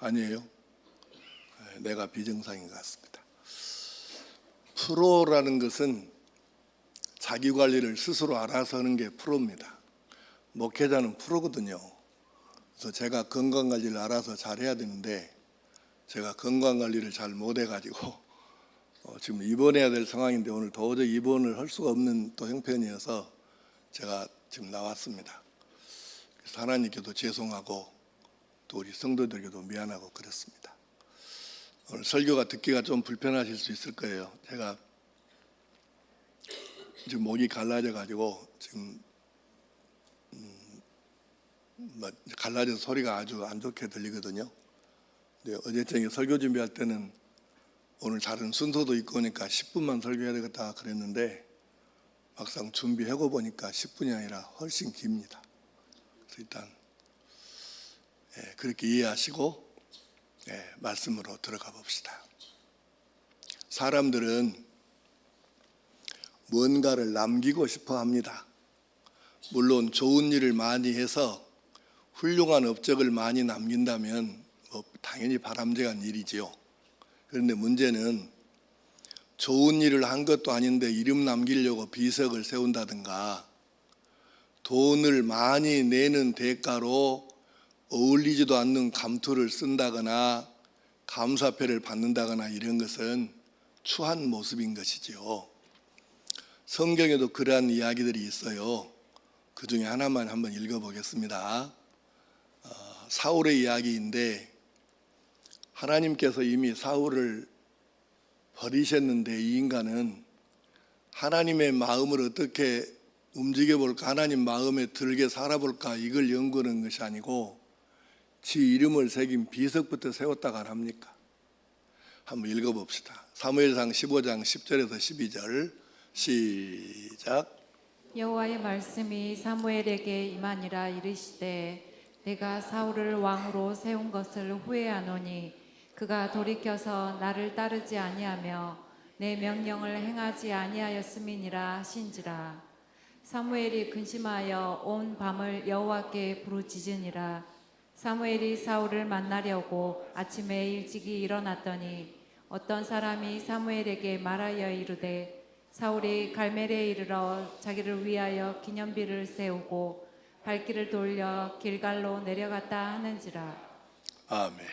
아니에요? 내가 비정상인 것 같습니다. 프로라는 것은 자기 관리를 스스로 알아서 하는 게 프로입니다. 목회자는 프로거든요. 그래서 제가 건강관리를 알아서 잘해야 되는데 제가 건강관리를 잘 못해가지고 지금 입원해야 될 상황인데 오늘 도저히 입원을 할 수가 없는 또 형편이어서 제가 지금 나왔습니다. 그래서 하나님께도 죄송하고 또 우리 성도들에게도 미안하고 그렇습니다. 오늘 설교가 듣기가 좀 불편하실 수 있을 거예요. 제가 지금 목이 갈라져가지고 지금 갈라져서 소리가 아주 안 좋게 들리거든요. 근데 어제 저녁에 설교 준비할 때는 오늘 다른 순서도 있고 오니까 10분만 설교해야 되겠다 그랬는데 막상 준비하고 보니까 10분이 아니라 훨씬 깁니다. 그래서 일단 그렇게 이해하시고 말씀으로 들어가 봅시다. 사람들은 뭔가를 남기고 싶어 합니다. 물론 좋은 일을 많이 해서 훌륭한 업적을 많이 남긴다면 당연히 바람직한 일이지요. 그런데 문제는 좋은 일을 한 것도 아닌데 이름 남기려고 비석을 세운다든가 돈을 많이 내는 대가로 어울리지도 않는 감투를 쓴다거나 감사패를 받는다거나 이런 것은 추한 모습인 것이지요. 성경에도 그러한 이야기들이 있어요. 그 중에 하나만 한번 읽어보겠습니다. 사울의 이야기인데 하나님께서 이미 사울을 버리셨는데 이 인간은 하나님의 마음을 어떻게 움직여볼까, 하나님 마음에 들게 살아볼까 이걸 연구하는 것이 아니고 지 이름을 새긴 비석부터 세웠다가 안 합니까? 한번 읽어봅시다. 사무엘상 15장 10절에서 12절 시작. 여호와의 말씀이 사무엘에게 임하니라. 이르시되 내가 사울을 왕으로 세운 것을 후회하노니 그가 돌이켜서 나를 따르지 아니하며 내 명령을 행하지 아니하였음이니라 하신지라. 사무엘이 근심하여 온 밤을 여호와께 부르짖으니라. 사무엘이 사울을 만나려고 아침에 일찍이 일어났더니 어떤 사람이 사무엘에게 말하여 이르되 사울이 갈멜에 이르러 자기를 위하여 기념비를 세우고 발길을 돌려 길갈로 내려갔다 하는지라. 아멘.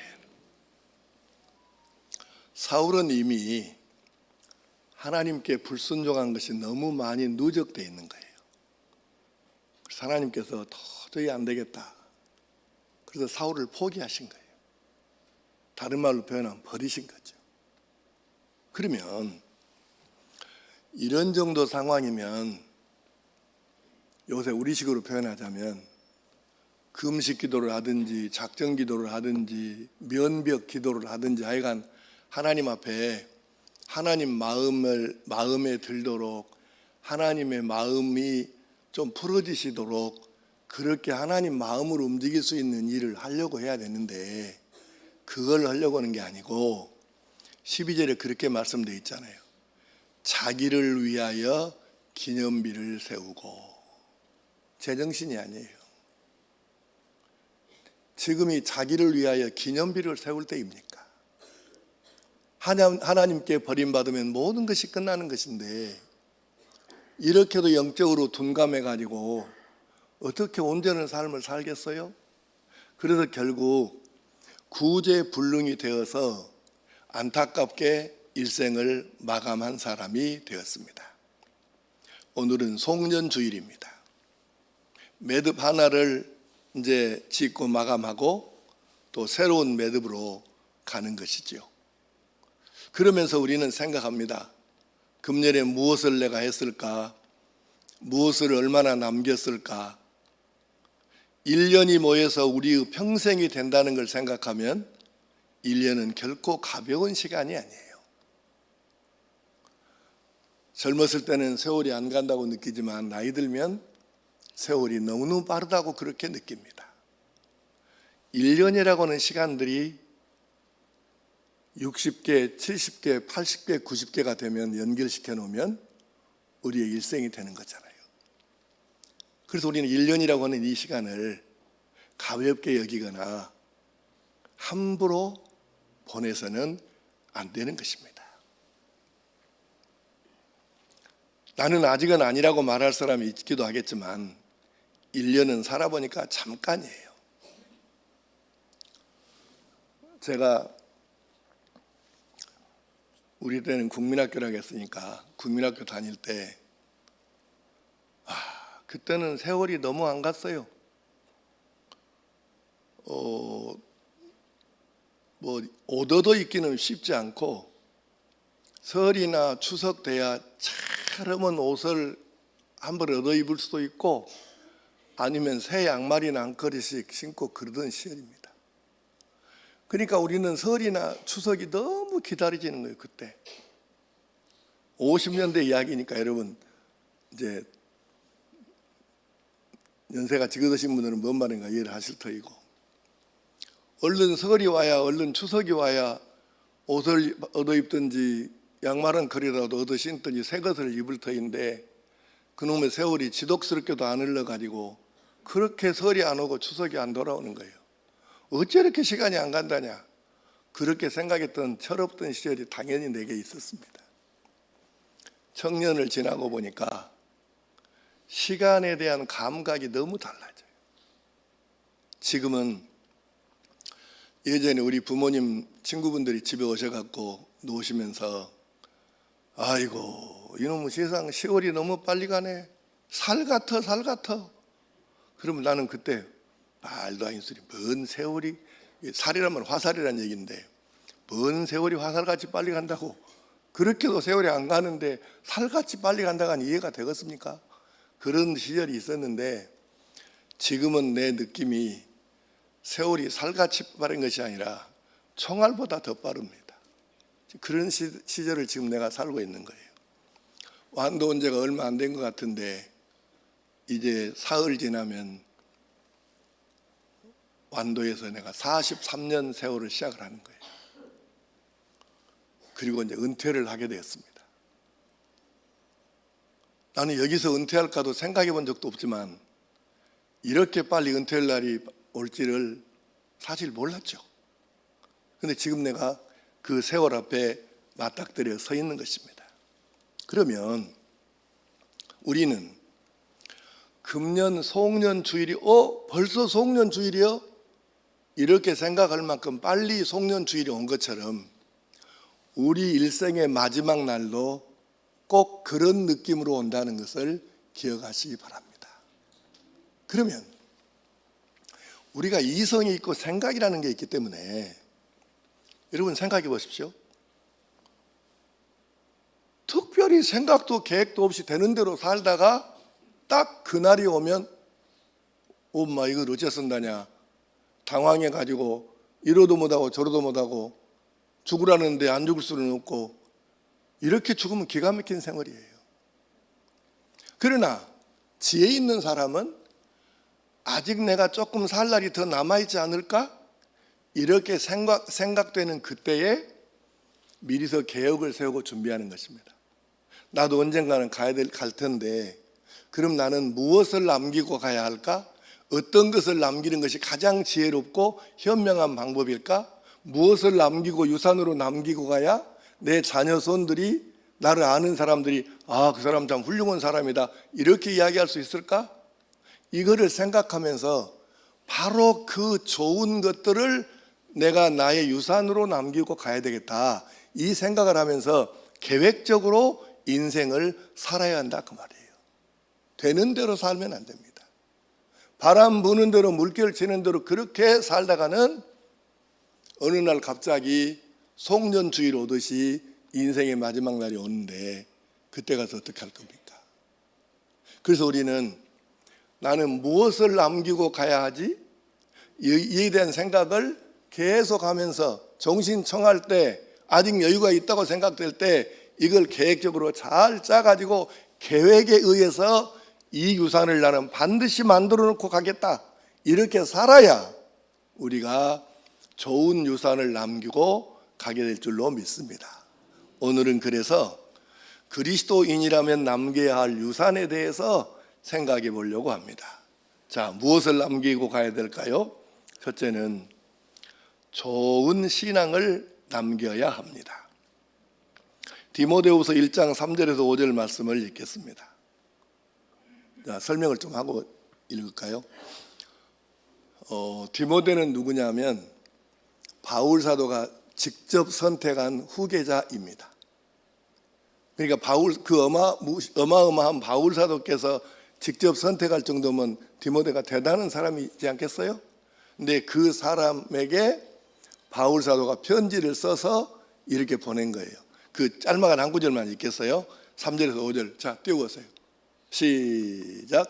사울은 이미 하나님께 불순종한 것이 너무 많이 누적되어 있는 거예요. 그래서 하나님께서 도저히 안 되겠다. 그래서 사울을 포기하신 거예요. 다른 말로 표현하면 버리신 거죠. 그러면 이런 정도 상황이면 요새 우리식으로 표현하자면 금식 기도를 하든지 작정 기도를 하든지 면벽 기도를 하든지 하여간 하나님 앞에 하나님 마음에 들도록 하나님의 마음이 좀 풀어지시도록 그렇게 하나님 마음으로 움직일 수 있는 일을 하려고 해야 되는데 그걸 하려고 하는 게 아니고 12절에 그렇게 말씀되어 있잖아요. 자기를 위하여 기념비를 세우고. 제정신이 아니에요. 지금이 자기를 위하여 기념비를 세울 때입니까? 하나님께 버림받으면 모든 것이 끝나는 것인데 이렇게도 영적으로 둔감해가지고 어떻게 온전한 삶을 살겠어요? 그래서 결국 구제불능이 되어서 안타깝게 일생을 마감한 사람이 되었습니다. 오늘은 송년주일입니다. 매듭 하나를 이제 짓고 마감하고 또 새로운 매듭으로 가는 것이지요. 그러면서 우리는 생각합니다. 금년에 무엇을 내가 했을까? 무엇을 얼마나 남겼을까? 1년이 모여서 우리의 평생이 된다는 걸 생각하면 1년은 결코 가벼운 시간이 아니에요. 젊었을 때는 세월이 안 간다고 느끼지만 나이 들면 세월이 너무너무 빠르다고 그렇게 느낍니다. 1년이라고 하는 시간들이 60개, 70개, 80개, 90개가 되면 연결시켜 놓으면 우리의 일생이 되는 거잖아요. 그래서 우리는 1년이라고 하는 이 시간을 가볍게 여기거나 함부로 보내서는 안 되는 것입니다. 나는 아직은 아니라고 말할 사람이 있기도 하겠지만 1년은 살아보니까 잠깐이에요. 제가 우리 때는 국민학교라고 했으니까 국민학교 다닐 때 그때는 세월이 너무 안 갔어요. 뭐 오더도 있기는 쉽지 않고 설이나 추석 돼야 차름은 옷을 한 벌 얻어 입을 수도 있고 아니면 새 양말이나 한 그릇씩 신고 그러던 시절입니다. 그러니까 우리는 설이나 추석이 너무 기다려지는 거예요. 그때 50년대 이야기니까 여러분 이제 연세가 지긋으신 분들은 뭔 말인가 이해를 하실 터이고, 얼른 설이 와야 얼른 추석이 와야 옷을 얻어 입든지 양말은 그리라도 얻어 신든지 새 것을 입을 터인데 그놈의 세월이 지독스럽게도 안 흘러가지고 그렇게 설이 안 오고 추석이 안 돌아오는 거예요. 어째 이렇게 시간이 안 간다냐, 그렇게 생각했던 철없던 시절이 당연히 내게 있었습니다. 청년을 지나고 보니까 시간에 대한 감각이 너무 달라져요. 지금은 예전에 우리 부모님 친구분들이 집에 오셔갖고 노시면서 아이고 이놈의 세상 세월이 너무 빨리 가네, 살 같아 살 같아. 그러면 나는 그때 말도 아닌 소리, 뭔 세월이, 살이라면 화살이란 얘기인데 뭔 세월이 화살같이 빨리 간다고, 그렇게도 세월이 안 가는데 살같이 빨리 간다고 하니 이해가 되겠습니까? 그런 시절이 있었는데 지금은 내 느낌이 세월이 살같이 빠른 것이 아니라 총알보다 더 빠릅니다. 그런 시절을 지금 내가 살고 있는 거예요. 완도 온 지가 얼마 안 된 것 같은데 이제 사흘 지나면 완도에서 내가 43년 세월을 시작을 하는 거예요. 그리고 이제 은퇴를 하게 되었습니다. 나는 여기서 은퇴할까도 생각해 본 적도 없지만 이렇게 빨리 은퇴할 날이 올지를 사실 몰랐죠. 그런데 지금 내가 그 세월 앞에 맞닥뜨려 서 있는 것입니다. 그러면 우리는 금년 송년 주일이 벌써 송년 주일이요? 이렇게 생각할 만큼 빨리 송년 주일이 온 것처럼 우리 일생의 마지막 날도 꼭 그런 느낌으로 온다는 것을 기억하시기 바랍니다. 그러면 우리가 이성이 있고 생각이라는 게 있기 때문에 여러분 생각해 보십시오. 특별히 생각도 계획도 없이 되는 대로 살다가 딱 그날이 오면 엄마 이걸 어째 쓴다냐, 당황해가지고 이러도 못하고 저러도 못하고 죽으라는데 안 죽을 수는 없고, 이렇게 죽으면 기가 막힌 생활이에요. 그러나 지혜 있는 사람은 아직 내가 조금 살 날이 더 남아있지 않을까? 이렇게 생각되는 그때에 미리서 계획을 세우고 준비하는 것입니다. 나도 언젠가는 갈 텐데 그럼 나는 무엇을 남기고 가야 할까? 어떤 것을 남기는 것이 가장 지혜롭고 현명한 방법일까? 무엇을 남기고 유산으로 남기고 가야 내 자녀 손들이, 나를 아는 사람들이 그 사람 참 훌륭한 사람이다 이렇게 이야기할 수 있을까? 이거를 생각하면서 바로 그 좋은 것들을 내가 나의 유산으로 남기고 가야 되겠다, 이 생각을 하면서 계획적으로 인생을 살아야 한다 그 말이에요. 되는 대로 살면 안 됩니다. 바람 부는 대로 물결 치는 대로 그렇게 살다가는 어느 날 갑자기 송년주일 오듯이 인생의 마지막 날이 오는데 그때 가서 어떻게 할 겁니까? 그래서 우리는 나는 무엇을 남기고 가야 하지? 이에 대한 생각을 계속 하면서 정신 청할 때, 아직 여유가 있다고 생각될 때 이걸 계획적으로 잘 짜가지고 계획에 의해서 이 유산을 나는 반드시 만들어 놓고 가겠다, 이렇게 살아야 우리가 좋은 유산을 남기고 가게 될 줄로 믿습니다. 오늘은 그래서 그리스도인이라면 남겨야 할 유산에 대해서 생각해 보려고 합니다. 자, 무엇을 남기고 가야 될까요? 첫째는 좋은 신앙을 남겨야 합니다. 디모데후서 1장 3절에서 5절 말씀을 읽겠습니다. 자, 설명을 좀 하고 읽을까요? 디모데는 누구냐면 바울 사도가 직접 선택한 후계자입니다. 그러니까 그 어마어마한 바울 사도께서 직접 선택할 정도면 디모데가 대단한 사람이지 않겠어요? 근데 그 사람에게 바울 사도가 편지를 써서 이렇게 보낸 거예요. 그 짤막한 한 구절만 읽겠어요. 3절에서 5절. 자, 띄워보세요. 시작.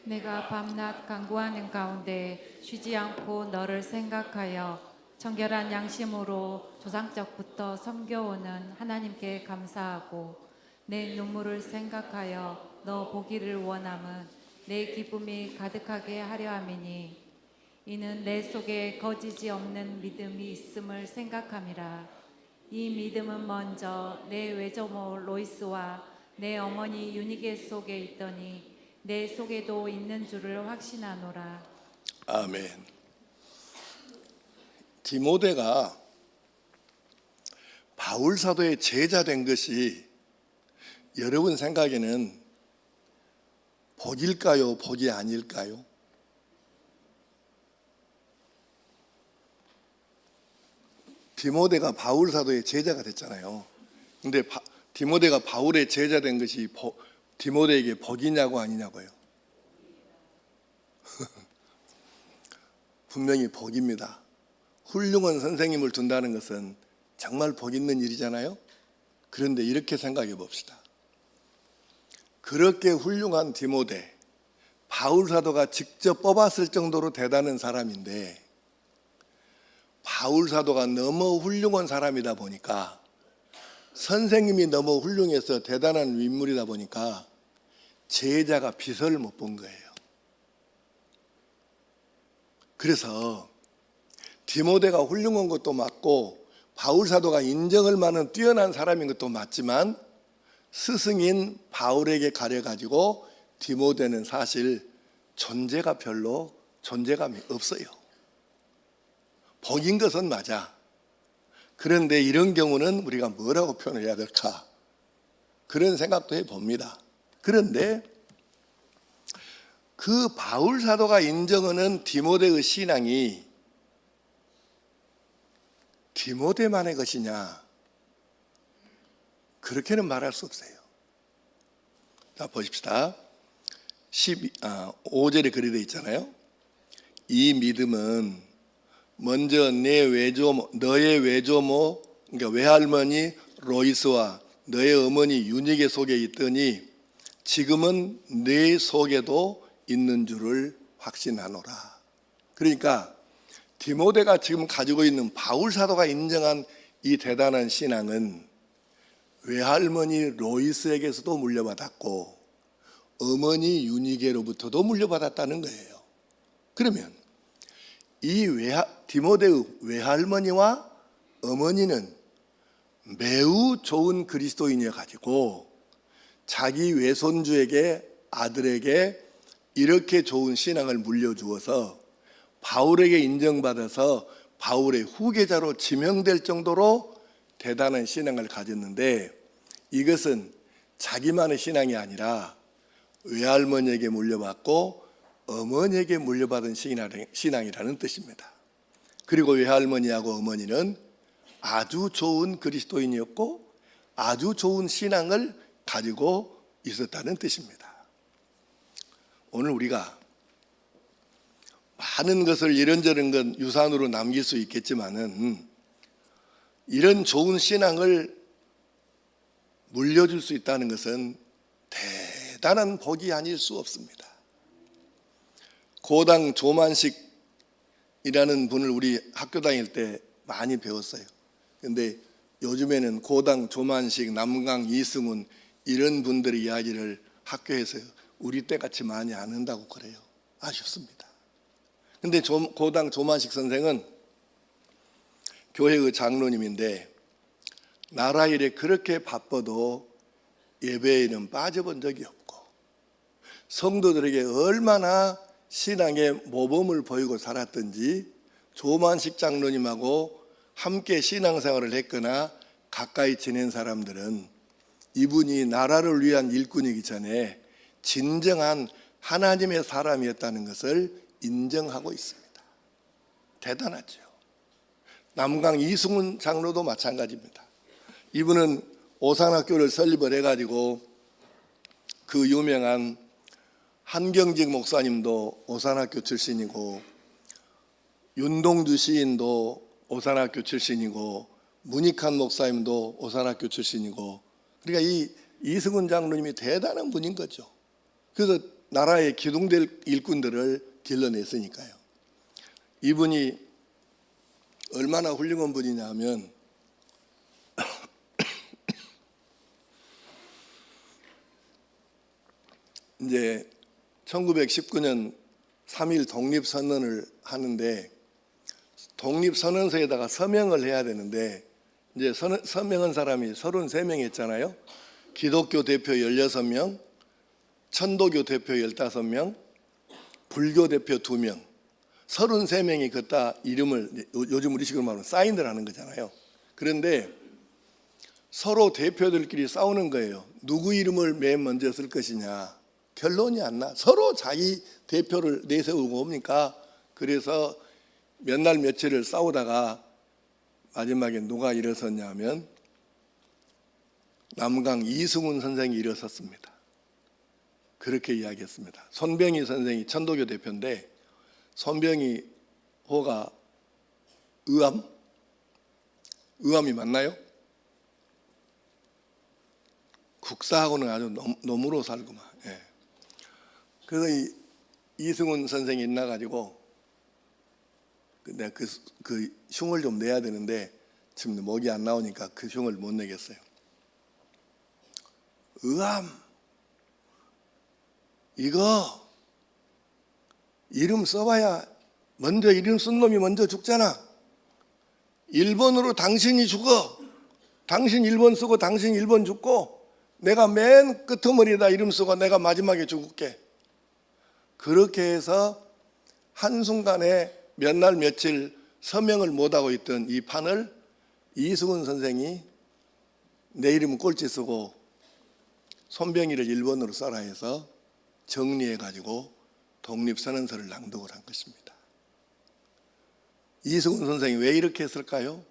내가 밤낮 간구하는 가운데 쉬지 않고 너를 생각하여 청결한 양심으로 조상적부터 섬겨오는 하나님께 감사하고 내 눈물을 생각하여 너 보기를 원함은 내 기쁨이 가득하게 하려 함이니 이는 내 속에 거지지 없는 믿음이 있음을 생각함이라. 이 믿음은 먼저 내 외조모 로이스와 내 어머니 유니게 속에 있더니 내 속에도 있는 줄을 확신하노라. 아멘. 디모데가 바울 사도의 제자 된 것이 여러분 생각에는 복일까요? 복이 아닐까요? 디모데가 바울 사도의 제자가 됐잖아요. 근데 디모데가 바울의 제자 된 것이 디모데에게 복이냐고 아니냐고요. 분명히 복입니다. 훌륭한 선생님을 둔다는 것은 정말 복 있는 일이잖아요. 그런데 이렇게 생각해 봅시다. 그렇게 훌륭한 디모데, 바울 사도가 직접 뽑았을 정도로 대단한 사람인데 바울 사도가 너무 훌륭한 사람이다 보니까 선생님이 너무 훌륭해서 대단한 인물이다 보니까 제자가 빛을 못 본 거예요. 그래서 디모데가 훌륭한 것도 맞고 바울 사도가 인정할 만한 뛰어난 사람인 것도 맞지만 스승인 바울에게 가려가지고 디모데는 사실 존재가 별로 존재감이 없어요. 복인 것은 맞아. 그런데 이런 경우는 우리가 뭐라고 표현해야 될까? 그런 생각도 해봅니다. 그런데 그 바울 사도가 인정하는 디모데의 신앙이 디모데만의 것이냐? 그렇게는 말할 수 없어요. 자, 보십시다. 5절에 그리 되어 있잖아요. 이 믿음은 먼저 너의 외조모, 그러니까 외할머니 로이스와 너의 어머니 유니게 속에 있더니 지금은 내 속에도 있는 줄을 확신하노라. 그러니까 디모데가 지금 가지고 있는 바울 사도가 인정한 이 대단한 신앙은 외할머니 로이스에게서도 물려받았고 어머니 유니게로부터도 물려받았다는 거예요. 그러면 이 디모데의 외할머니와 어머니는 매우 좋은 그리스도인이어 가지고 자기 외손주에게 아들에게 이렇게 좋은 신앙을 물려주어서 바울에게 인정받아서 바울의 후계자로 지명될 정도로 대단한 신앙을 가졌는데 이것은 자기만의 신앙이 아니라 외할머니에게 물려받고 어머니에게 물려받은 신앙이라는 뜻입니다. 그리고 외할머니하고 어머니는 아주 좋은 그리스도인이었고 아주 좋은 신앙을 가지고 있었다는 뜻입니다. 오늘 우리가 많은 것을 이런저런 건 유산으로 남길 수 있겠지만은 이런 좋은 신앙을 물려줄 수 있다는 것은 대단한 복이 아닐 수 없습니다. 고당 조만식이라는 분을 우리 학교 다닐 때 많이 배웠어요. 그런데 요즘에는 고당 조만식, 남강 이승훈 이런 분들의 이야기를 학교에서 우리 때같이 많이 안 한다고 그래요. 아쉽습니다. 그런데 고당 조만식 선생은 교회의 장로님인데 나라 일에 그렇게 바빠도 예배에는 빠져본 적이 없고 성도들에게 얼마나 신앙의 모범을 보이고 살았던지 조만식 장로님하고 함께 신앙생활을 했거나 가까이 지낸 사람들은 이분이 나라를 위한 일꾼이기 전에 진정한 하나님의 사람이었다는 것을 인정하고 있습니다. 대단하죠. 남강 이승훈 장로도 마찬가지입니다. 이분은 오산학교를 설립을 해가지고 그 유명한 한경직 목사님도 오산학교 출신이고 윤동주 시인도 오산학교 출신이고 문익환 목사님도 오산학교 출신이고, 그러니까 이 이승훈 장로님이 대단한 분인 거죠. 그래서 나라의 기둥될 일꾼들을 길러냈으니까요. 이분이 얼마나 훌륭한 분이냐면 이제 1919년 3.1 독립선언을 하는데 독립선언서에다가 서명을 해야 되는데 이제 서명한 사람이 33명 했잖아요. 기독교 대표 16명, 천도교 대표 15명, 불교 대표 2명, 33명이 걷다 이름을 요즘 우리 식으로 말하면 사인을 하는 거잖아요. 그런데 서로 대표들끼리 싸우는 거예요. 누구 이름을 맨 먼저 쓸 것이냐. 결론이 안 나. 서로 자기 대표를 내세우고 옵니까? 그래서 몇 날 며칠을 싸우다가 마지막에 누가 일어섰냐면 남강 이승훈 선생이 일어섰습니다. 그렇게 이야기했습니다. 손병희 선생이 천도교 대표인데 손병희 호가 의암이 맞나요? 국사하고는 아주 너무로 살구만. 예. 그래서 이승훈 선생이 있나가지고 내가 그 흉을 좀 내야 되는데 지금 목이 안 나오니까 그 흉을 못 내겠어요. 의암 이거 이름 써봐야 먼저 이름 쓴 놈이 먼저 죽잖아. 1번으로 당신이 죽어. 당신 1번 쓰고 당신 1번 죽고 내가 맨 끄트머리에다 이름 쓰고 내가 마지막에 죽을게. 그렇게 해서 한순간에 몇 날 며칠 서명을 못하고 있던 이 판을 이승훈 선생이 내 이름은 꼴찌 쓰고 손병희를 1번으로 써라 해서 정리해가지고 독립선언서를 낭독을 한 것입니다. 이승훈 선생이 왜 이렇게 했을까요?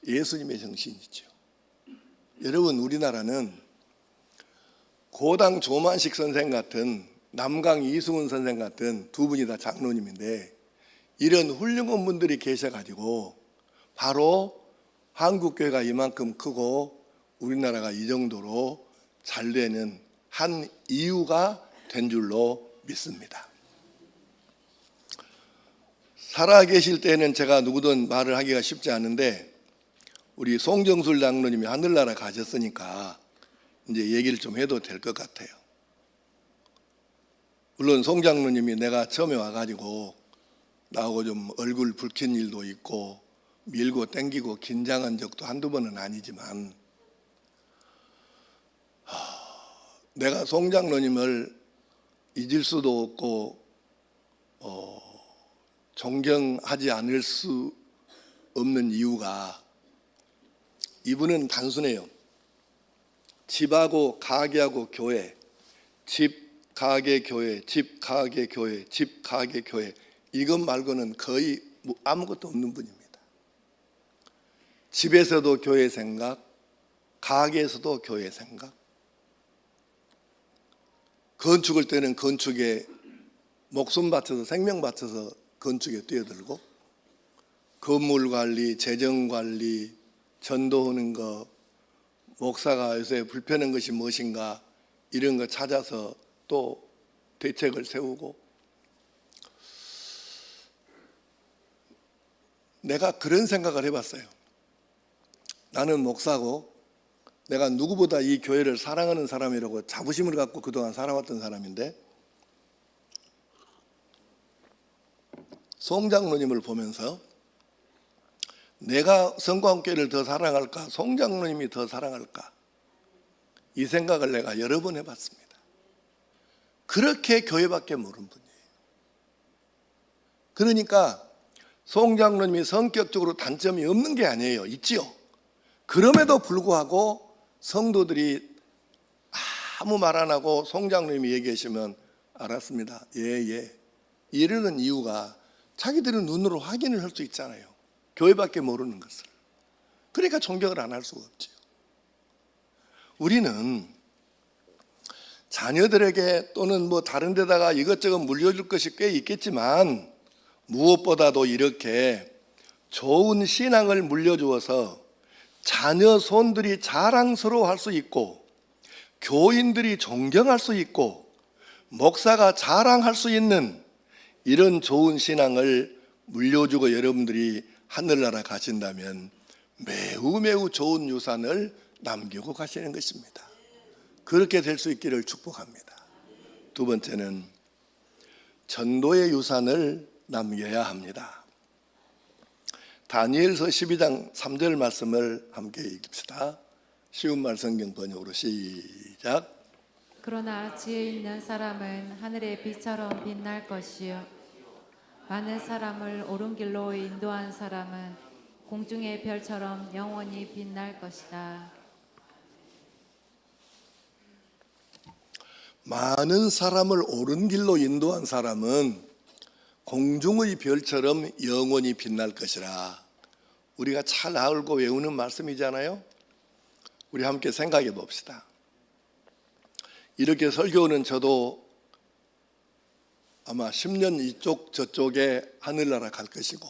예수님의 정신이죠. 여러분, 우리나라는 고당 조만식 선생 같은 남강 이승훈 선생 같은 두 분이 다 장로님인데 이런 훌륭한 분들이 계셔가지고 바로 한국교회가 이만큼 크고 우리나라가 이 정도로 잘 되는 한 이유가 된 줄로 믿습니다. 살아계실 때는 제가 누구든 말을 하기가 쉽지 않은데 우리 송정술 장로님이 하늘나라 가셨으니까 이제 얘기를 좀 해도 될 것 같아요. 물론 송 장로님이 내가 처음에 와가지고 나하고 좀 얼굴 붉힌 일도 있고 밀고 땡기고 긴장한 적도 한두 번은 아니지만 내가 송 장로님을 잊을 수도 없고 존경하지 않을 수 없는 이유가 이분은 단순해요. 집하고 가게하고 교회, 집, 가게, 교회, 집, 가게, 교회, 집, 가게, 교회 이것 말고는 거의 아무것도 없는 분입니다. 집에서도 교회 생각, 가게에서도 교회 생각, 건축할 때는 건축에 목숨 바쳐서 생명 바쳐서 건축에 뛰어들고 건물 관리, 재정 관리, 전도하는 거, 목사가 요새 불편한 것이 무엇인가 이런 거 찾아서 또 대책을 세우고 내가 그런 생각을 해봤어요. 나는 목사고 내가 누구보다 이 교회를 사랑하는 사람이라고 자부심을 갖고 그동안 살아왔던 사람인데 송 장로님을 보면서 내가 성광교회를 더 사랑할까 송 장로님이 더 사랑할까 이 생각을 내가 여러 번 해봤습니다. 그렇게 교회밖에 모르는 분이에요. 그러니까 송장로님이 성격적으로 단점이 없는 게 아니에요. 있지요. 그럼에도 불구하고 성도들이 아무 말 안 하고 송장로님이 얘기하시면 알았습니다. 예. 이러는 이유가 자기들은 눈으로 확인을 할 수 있잖아요. 교회밖에 모르는 것을. 그러니까 존경을 안 할 수가 없죠. 우리는 자녀들에게 또는 뭐 다른 데다가 이것저것 물려줄 것이 꽤 있겠지만 무엇보다도 이렇게 좋은 신앙을 물려주어서 자녀 손들이 자랑스러워할 수 있고 교인들이 존경할 수 있고 목사가 자랑할 수 있는 이런 좋은 신앙을 물려주고 여러분들이 하늘나라 가신다면 매우 좋은 유산을 남기고 가시는 것입니다. 그렇게 될 수 있기를 축복합니다. 두 번째는 전도의 유산을 남겨야 합니다. 다니엘서 12장 3절 말씀을 함께 읽읍시다. 쉬운 말 성경 번역으로 시작. 그러나 지혜 있는 사람은 하늘의 빛처럼 빛날 것이요 많은 사람을 옳은 길로 인도한 사람은 공중의 별처럼 영원히 빛날 것이다. 많은 사람을 옳은 길로 인도한 사람은 공중의 별처럼 영원히 빛날 것이라. 우리가 잘 알고 외우는 말씀이잖아요. 우리 함께 생각해 봅시다. 이렇게 설교는 저도 아마 10년 이쪽 저쪽에 하늘나라 갈 것이고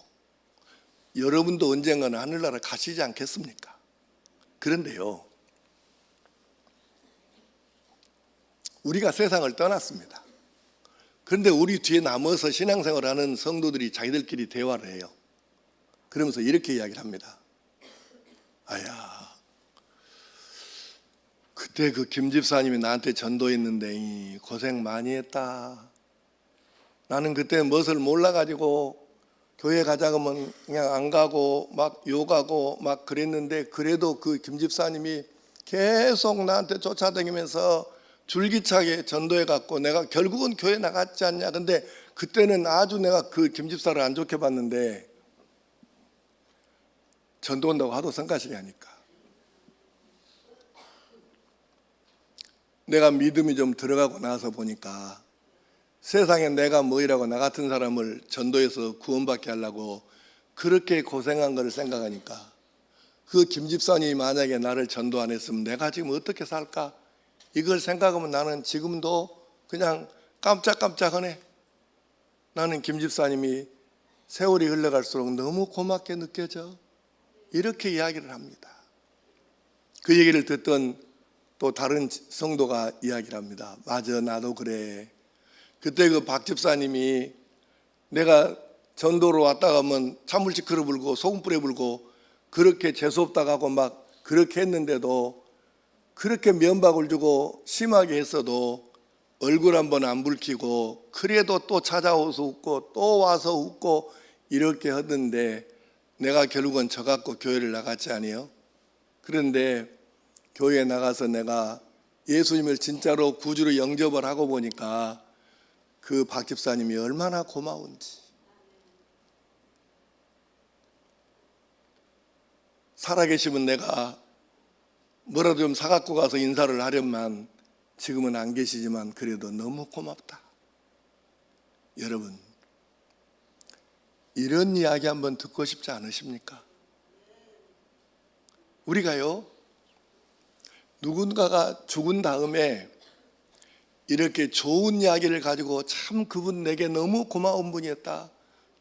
여러분도 언젠가는 하늘나라 가시지 않겠습니까? 그런데요, 우리가 세상을 떠났습니다. 그런데 우리 뒤에 남아서 신앙생활하는 성도들이 자기들끼리 대화를 해요. 그러면서 이렇게 이야기를 합니다. 아야, 그때 그 김 집사님이 나한테 전도했는데 고생 많이 했다. 나는 그때 무엇을 몰라가지고 교회 가자고 하면 그냥 안 가고 막 욕하고 막 그랬는데 그래도 그 김 집사님이 계속 나한테 쫓아다니면서 줄기차게 전도해갖고 내가 결국은 교회 나갔지 않냐. 근데 그때는 아주 내가 그 김 집사를 안 좋게 봤는데 전도 온다고 하도 성가시게 하니까 내가 믿음이 좀 들어가고 나서 보니까 세상에 내가 뭐이라고 나 같은 사람을 전도해서 구원받게 하려고 그렇게 고생한 걸 생각하니까 그 김 집사님이 만약에 나를 전도 안 했으면 내가 지금 어떻게 살까? 이걸 생각하면 나는 지금도 그냥 깜짝깜짝하네. 나는 김 집사님이 세월이 흘러갈수록 너무 고맙게 느껴져. 이렇게 이야기를 합니다. 그 얘기를 듣던 또 다른 성도가 이야기를 합니다. 맞아, 나도 그래. 그때 그 박 집사님이 내가 전도로 왔다 가면 찬물씩 걸어 불고 소금 뿌려 불고 그렇게 재수없다 하고 막 그렇게 했는데도 그렇게 면박을 주고 심하게 했어도 얼굴 한번 안 붉히고 그래도 또 찾아와서 웃고 또 와서 웃고 이렇게 하던데 내가 결국은 저 갖고 교회를 나갔지 아니에요? 그런데 교회에 나가서 내가 예수님을 진짜로 구주로 영접을 하고 보니까 그 박 집사님이 얼마나 고마운지. 살아계시면 내가 뭐라도 좀 사갖고 가서 인사를 하련만 지금은 안 계시지만 그래도 너무 고맙다. 여러분, 이런 이야기 한번 듣고 싶지 않으십니까? 우리가요, 누군가가 죽은 다음에 이렇게 좋은 이야기를 가지고 참 그분 내게 너무 고마운 분이었다.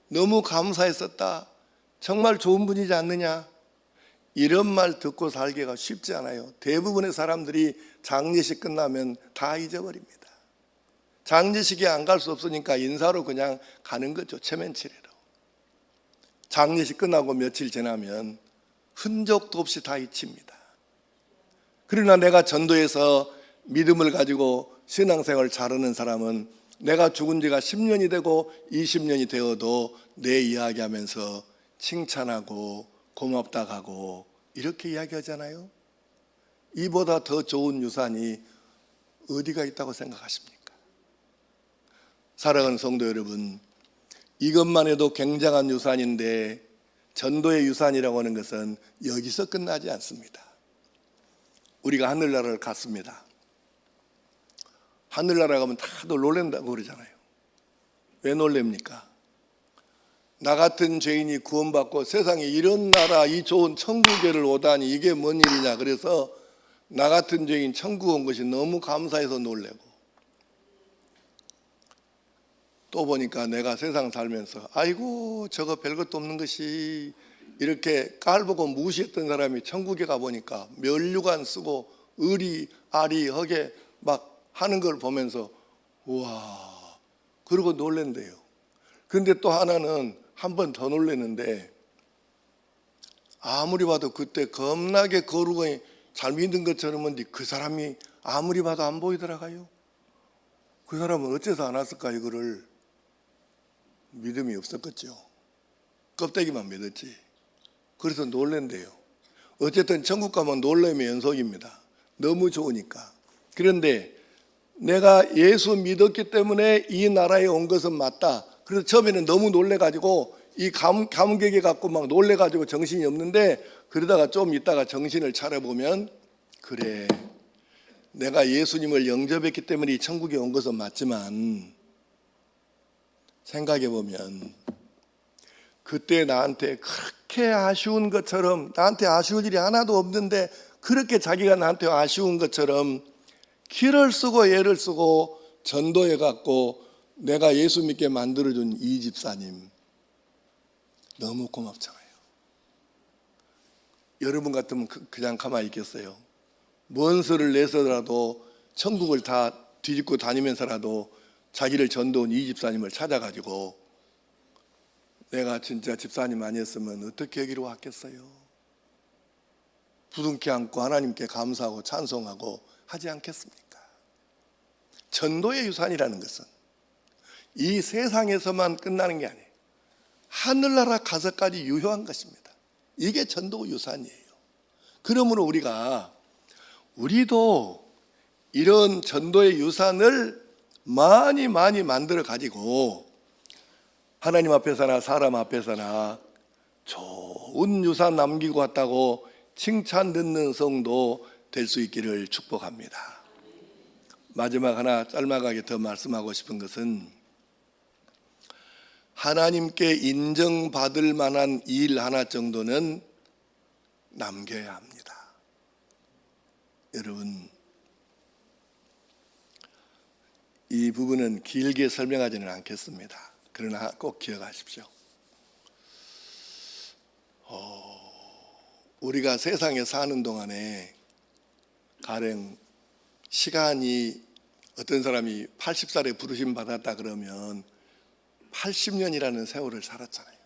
너무 감사했었다. 정말 좋은 분이지 않느냐. 이런 말 듣고 살기가 쉽지 않아요. 대부분의 사람들이 장례식 끝나면 다 잊어버립니다. 장례식에 안 갈 수 없으니까 인사로 그냥 가는 거죠. 체면치레로. 장례식 끝나고 며칠 지나면 흔적도 없이 다 잊힙니다. 그러나 내가 전도해서 믿음을 가지고 신앙생활을 잘하는 사람은 내가 죽은 지가 10년이 되고 20년이 되어도 내 이야기하면서 칭찬하고 고맙다 하고 이렇게 이야기하잖아요. 이보다 더 좋은 유산이 어디가 있다고 생각하십니까? 사랑하는 성도 여러분, 이것만 해도 굉장한 유산인데 전도의 유산이라고 하는 것은 여기서 끝나지 않습니다. 우리가 하늘나라를 갔습니다. 하늘나라 가면 다들 놀란다고 그러잖아요. 왜 놀랍니까? 나 같은 죄인이 구원받고 세상에 이런 나라, 이 좋은 천국에를 오다니 이게 뭔 일이냐. 그래서 나 같은 죄인 천국 온 것이 너무 감사해서 놀래고, 또 보니까 내가 세상 살면서 아이고 저거 별것도 없는 것이 이렇게 깔보고 무시했던 사람이 천국에 가보니까 면류관 쓰고 의리 아리 허게 막 하는 걸 보면서 우와 그러고 놀랜대요. 그런데 또 하나는 한 번 더 놀랐는데, 아무리 봐도 그때 겁나게 거룩하고 잘 믿는 것처럼 그 사람이 아무리 봐도 안 보이더라고요. 그 사람은 어째서 안 왔을까? 이거를 믿음이 없었겠죠. 껍데기만 믿었지. 그래서 놀랜대요. 어쨌든 천국 가면 놀람의 연속입니다. 너무 좋으니까. 그런데 내가 예수 믿었기 때문에 이 나라에 온 것은 맞다. 그래서 처음에는 너무 놀래가지고 이 감격에 갖고 막 놀래가지고 정신이 없는데, 그러다가 좀 있다가 정신을 차려보면 그래 내가 예수님을 영접했기 때문에 이 천국에 온 것은 맞지만 생각해보면 그때 나한테 그렇게 아쉬운 것처럼, 나한테 아쉬울 일이 하나도 없는데 그렇게 자기가 나한테 아쉬운 것처럼 기를 쓰고 애를 쓰고 전도해갖고 내가 예수 믿게 만들어준 이 집사님 너무 고맙잖아요. 여러분 같으면 그냥 가만히 있겠어요? 먼 소리를 내서라도 천국을 다 뒤집고 다니면서라도 자기를 전도한 이 집사님을 찾아가지고 내가 진짜 집사님 아니었으면 어떻게 여기로 왔겠어요? 부둥켜 안고 하나님께 감사하고 찬송하고 하지 않겠습니까? 전도의 유산이라는 것은 이 세상에서만 끝나는 게 아니에요. 하늘나라 가서까지 유효한 것입니다. 이게 전도 유산이에요. 그러므로 우리도 이런 전도의 유산을 많이 만들어 가지고 하나님 앞에서나 사람 앞에서나 좋은 유산 남기고 왔다고 칭찬 듣는 성도 될 수 있기를 축복합니다. 마지막 하나 짤막하게 더 말씀하고 싶은 것은 하나님께 인정받을 만한 일 하나 정도는 남겨야 합니다. 여러분, 이 부분은 길게 설명하지는 않겠습니다. 그러나 꼭 기억하십시오. 우리가 세상에 사는 동안에 가령 시간이, 어떤 사람이 80살에 부르심 받았다 그러면 80년이라는 세월을 살았잖아요.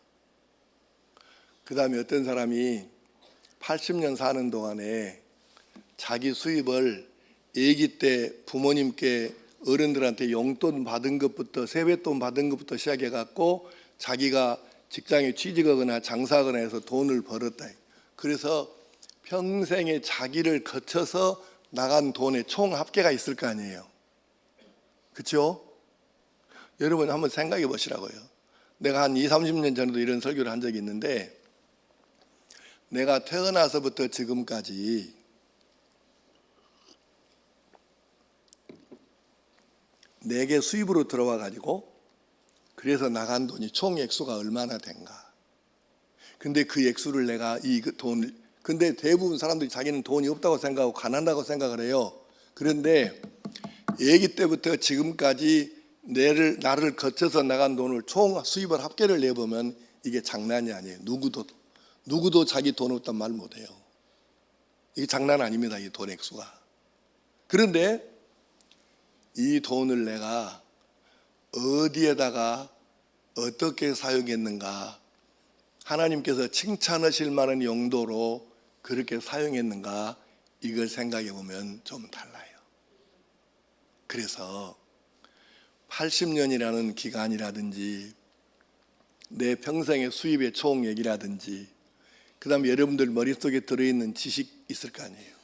그 다음에 어떤 사람이 80년 사는 동안에 자기 수입을 아기 때 부모님께 어른들한테 용돈 받은 것부터, 세뱃돈 받은 것부터 시작해갖고 자기가 직장에 취직하거나 장사하거나 해서 돈을 벌었다. 그래서 평생에 자기를 거쳐서 나간 돈의 총 합계가 있을 거 아니에요. 그렇죠? 여러분 한번 생각해 보시라고요. 내가 한 20, 30년 전에도 이런 설교를 한 적이 있는데, 내가 태어나서부터 지금까지 내게 수입으로 들어와 가지고 그래서 나간 돈이 총 액수가 얼마나 된가. 근데 그 액수를 내가 근데 대부분 사람들이 자기는 돈이 없다고 생각하고 가난하다고 생각을 해요. 그런데 아기 때부터 지금까지 나를 거쳐서 나간 돈을 총 수입을 합계를 내보면 이게 장난이 아니에요. 누구도 자기 돈 없단 말 못해요. 이게 장난 아닙니다. 이 돈 액수가. 그런데 이 돈을 내가 어디에다가 어떻게 사용했는가, 하나님께서 칭찬하실 만한 용도로 그렇게 사용했는가, 이걸 생각해 보면 좀 달라요. 그래서 80년이라는 기간이라든지 내 평생의 수입의 총액이라든지 그 다음에 여러분들 머릿속에 들어있는 지식 있을 거 아니에요.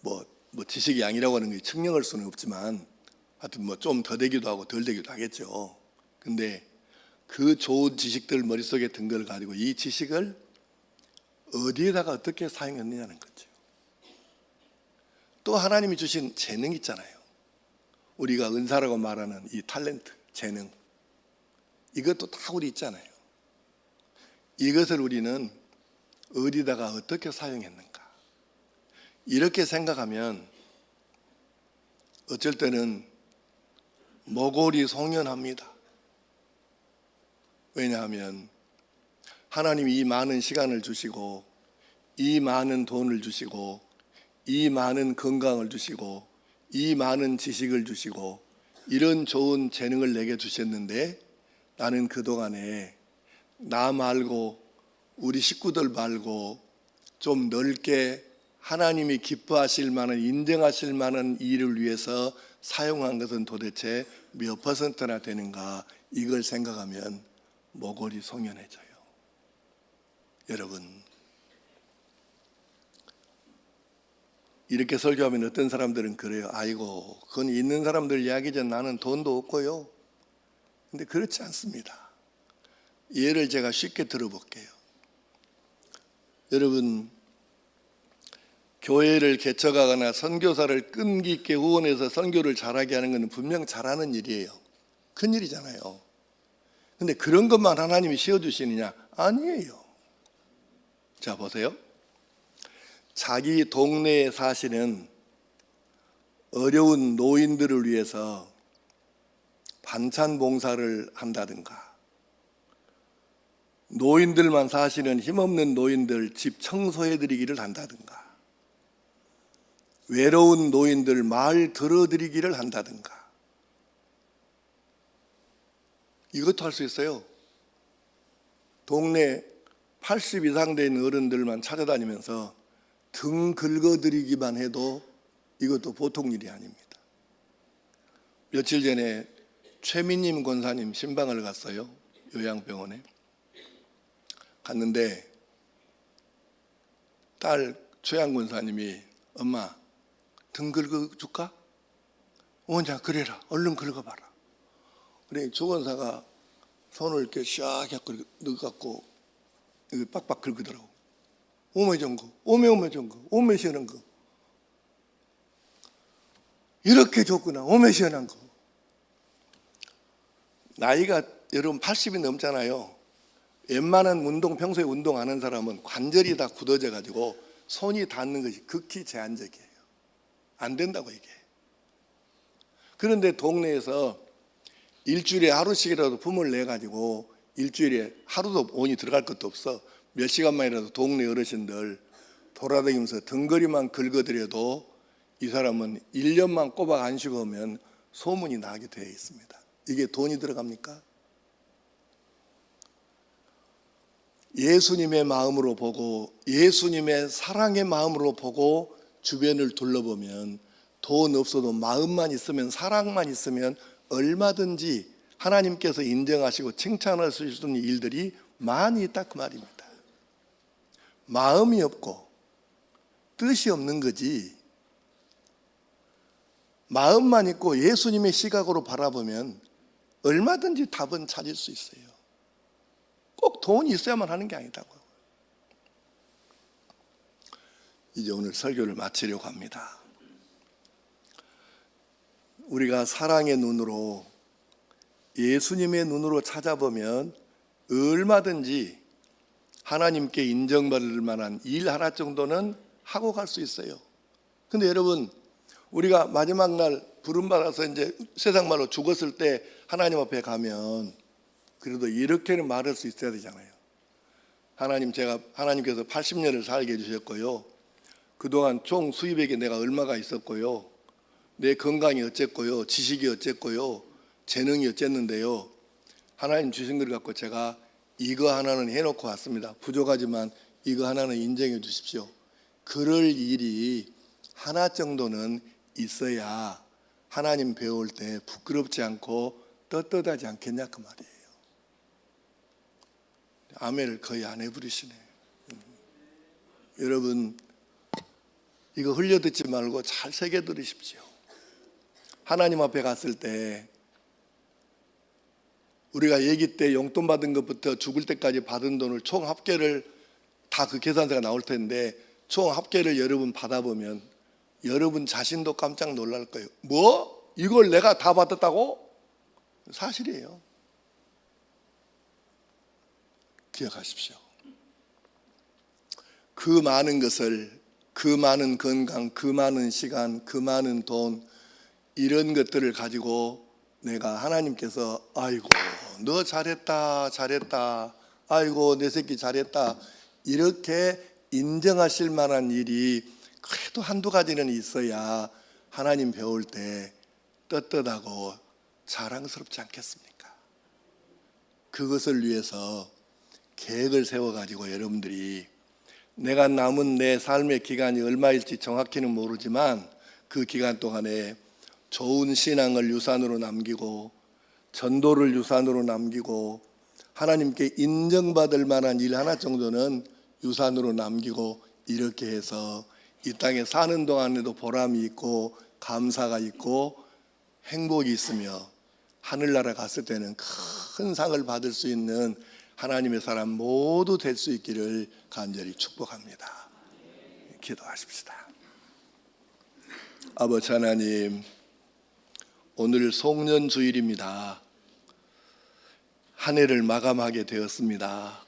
뭐 지식의 양이라고 하는 게 측량할 수는 없지만 하여튼 뭐 좀 더 되기도 하고 덜 되기도 하겠죠. 근데 그 좋은 지식들 머릿속에 든 걸 가지고 이 지식을 어디에다가 어떻게 사용했느냐는 거죠. 또 하나님이 주신 재능 있잖아요. 우리가 은사라고 말하는 이 탤런트, 재능, 이것도 다 우리 있잖아요. 이것을 우리는 어디다가 어떻게 사용했는가, 이렇게 생각하면 어쩔 때는 모골이 송연합니다. 왜냐하면 하나님이 이 많은 시간을 주시고 이 많은 돈을 주시고 이 많은 건강을 주시고 이 많은 지식을 주시고 이런 좋은 재능을 내게 주셨는데, 나는 그동안에 나 말고 우리 식구들 말고 좀 넓게 하나님이 기뻐하실 만한, 인정하실 만한 일을 위해서 사용한 것은 도대체 몇 퍼센트나 되는가, 이걸 생각하면 모골이 송연해져요. 여러분, 이렇게 설교하면 어떤 사람들은 그래요. 아이고, 그건 있는 사람들 이야기죠. 나는 돈도 없고요. 근데 그렇지 않습니다. 예를 제가 쉽게 들어볼게요. 여러분, 교회를 개척하거나 선교사를 끈기 있게 후원해서 선교를 잘하게 하는 것은 분명 잘하는 일이에요. 큰일이잖아요. 근데 그런 것만 하나님이 씌워주시느냐? 아니에요. 자, 보세요. 자기 동네에 사시는 어려운 노인들을 위해서 반찬 봉사를 한다든가, 노인들만 사시는 힘없는 노인들 집 청소해드리기를 한다든가, 외로운 노인들 말 들어드리기를 한다든가, 이것도 할 수 있어요. 동네 80 이상 된 어른들만 찾아다니면서 등 긁어드리기만 해도 이것도 보통 일이 아닙니다. 며칠 전에 최민님 권사님 신방을 갔어요. 요양병원에 갔는데 딸 최양 권사님이 엄마 등 긁어줄까? 자 그래라, 얼른 긁어봐라. 그래 조 권사가 손을 이렇게 샥 넣어갖고 빡빡 긁더라고. 오메 전거, 오메 전거, 오메 시원한 거. 이렇게 좋구나, 오메 시원한 거. 나이가 여러분 80이 넘잖아요. 웬만한 운동, 평소에 운동하는 사람은 관절이 다 굳어져 가지고 손이 닿는 것이 극히 제한적이에요. 안 된다고 이게. 그런데 동네에서 일주일에 하루씩이라도 품을 내 가지고 일주일에 하루도 온이 들어갈 것도 없어. 몇 시간만이라도 동네 어르신들 돌아다니면서 등거리만 긁어드려도 이 사람은 1년만 꼬박 안 쉬고 오면 소문이 나게 되어 있습니다. 이게 돈이 들어갑니까? 예수님의 마음으로 보고 예수님의 사랑의 마음으로 보고 주변을 둘러보면 돈 없어도 마음만 있으면, 사랑만 있으면 얼마든지 하나님께서 인정하시고 칭찬하실 수 있는 일들이 많이 있다 그 말입니다. 마음이 없고 뜻이 없는 거지, 마음만 있고 예수님의 시각으로 바라보면 얼마든지 답은 찾을 수 있어요. 꼭 돈이 있어야만 하는 게 아니다고요. 이제 오늘 설교를 마치려고 합니다. 우리가 사랑의 눈으로, 예수님의 눈으로 찾아보면 얼마든지 하나님께 인정받을 만한 일 하나 정도는 하고 갈 수 있어요. 근데 여러분, 우리가 마지막 날 부름받아서 이제 세상 말로 죽었을 때 하나님 앞에 가면 그래도 이렇게는 말할 수 있어야 되잖아요. 하나님께서 80년을 살게 해주셨고요. 그동안 총 수입액이 내가 얼마가 있었고요. 내 건강이 어쨌고요. 지식이 어쨌고요. 재능이 어쨌는데요. 하나님 주신 걸 갖고 제가 이거 하나는 해놓고 왔습니다. 부족하지만 이거 하나는 인정해 주십시오. 그럴 일이 하나 정도는 있어야 하나님 배울 때 부끄럽지 않고 떳떳하지 않겠냐 그 말이에요. 아멘을 거의 안 해버리시네. 여러분, 이거 흘려듣지 말고 잘 새겨 들으십시오. 하나님 앞에 갔을 때 우리가 아기 때 용돈 받은 것부터 죽을 때까지 받은 돈을 총 합계를 다 그 계산서가 나올 텐데 총 합계를 여러분 받아보면 여러분 자신도 깜짝 놀랄 거예요. 뭐? 이걸 내가 다 받았다고? 사실이에요. 기억하십시오. 그 많은 것을, 그 많은 건강, 그 많은 시간, 그 많은 돈, 이런 것들을 가지고 내가 하나님께서 아이고 너 잘했다 잘했다, 아이고 내 새끼 잘했다, 이렇게 인정하실 만한 일이 그래도 한두 가지는 있어야 하나님 배울 때 떳떳하고 자랑스럽지 않겠습니까? 그것을 위해서 계획을 세워가지고 여러분들이 내가 남은 내 삶의 기간이 얼마일지 정확히는 모르지만 그 기간 동안에 좋은 신앙을 유산으로 남기고 전도를 유산으로 남기고 하나님께 인정받을 만한 일 하나 정도는 유산으로 남기고 이렇게 해서 이 땅에 사는 동안에도 보람이 있고 감사가 있고 행복이 있으며 하늘나라 갔을 때는 큰 상을 받을 수 있는 하나님의 사람 모두 될 수 있기를 간절히 축복합니다. 기도하십시다. 아버지 하나님, 오늘 송년주일입니다. 한 해를 마감하게 되었습니다.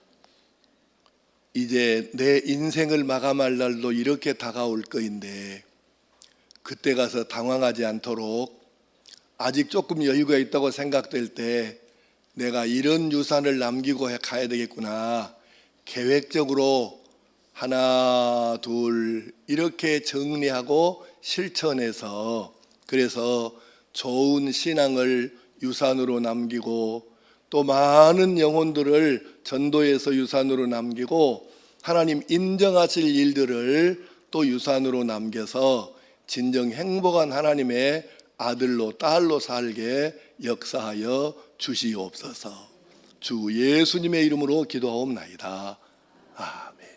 이제 내 인생을 마감할 날도 이렇게 다가올 거인데 그때 가서 당황하지 않도록 아직 조금 여유가 있다고 생각될 때 내가 이런 유산을 남기고 가야 되겠구나, 계획적으로 하나 둘 이렇게 정리하고 실천해서 그래서 좋은 신앙을 유산으로 남기고 또 많은 영혼들을 전도해서 유산으로 남기고 하나님 인정하실 일들을 또 유산으로 남겨서 진정 행복한 하나님의 아들로 딸로 살게 역사하여 주시옵소서. 주 예수님의 이름으로 기도하옵나이다. 아멘.